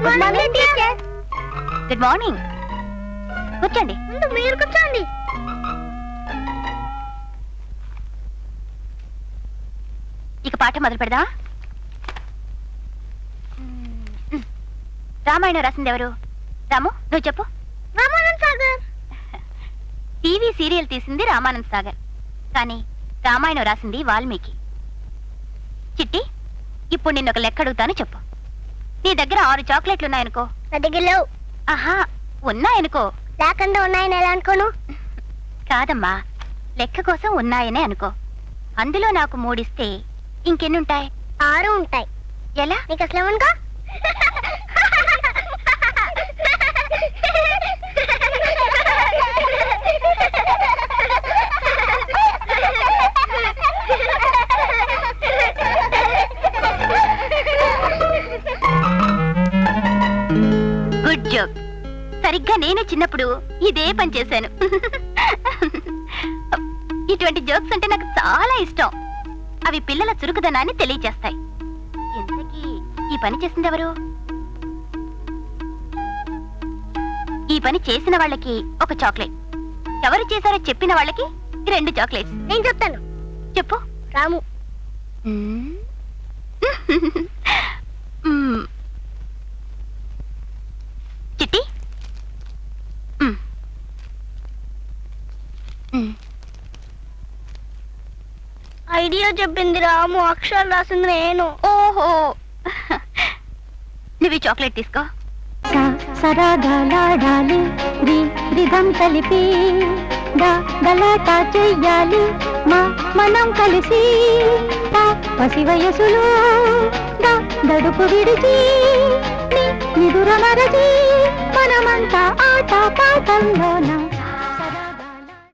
Good morning teacher. Good morning. కూర్చోండి. ముందు మీరు కూర్చోండి. ఇక పాఠం మొదలు పెడదా? రామాయణం రాసింది ఎవరు? రాము, నువ్వు చెప్పు. రామానంద్ సాగర్. టీవీ సీరియల్ తీసింది రామానంద్ సాగర్, కానీ రామాయణం రాసింది వాల్మీకి. చిట్టి, ఇప్పుడు నిన్న ఒక లెక్క అడుగుతాను, చెప్పు. నీ దగ్గర 6 చాక్లెట్లు ఉన్నాయనుకో. నా దగ్గర లేవు. ఆహా, ఉన్నాయనుకో. లేకుండా ఉన్నాయని ఎలా అనుకోను? కాదమ్మా, లెక్క కోసం ఉన్నాయనే అనుకో. అందులో నాకు 3 ఇస్తే ఇంకెన్నుంటాయి? 6 ఉంటాయి. ఎలా? నీకు అసలు ఏమనుకో? Good joke. సరిగ్గా నేను చిన్నప్పుడు ఇదే పని చేశాను. ఇటువంటి జోక్స్ అంటే నాకు చాలా ఇష్టం. అవి పిల్లల చురుకుదనాన్ని తెలియజేస్తాయి. ఇంతకీ ఈ పని చేసింది ఎవరు? ఈ పని చేసిన వాళ్ళకి ఒక చాక్లెట్, ఎవరు చేశారో చెప్పిన వాళ్ళకి 2 చాక్లెట్స్. నేను చెప్తాను. చెప్పు. రాము. చిట్టి, ఐడియా చెప్పింది రాము, అక్షరాలు రాసింది నేను. ఓహో, నువ్వు ఈ చాక్లెట్ తీసుకో. సరాగాలాడాలి, రిధం కలిపి గలాటా చెయ్యాలి మనం కలిసి. పసి వయసులో దడుపు విడిచి నిదుర మరచి మనమంతా ఆట పాటల్లోన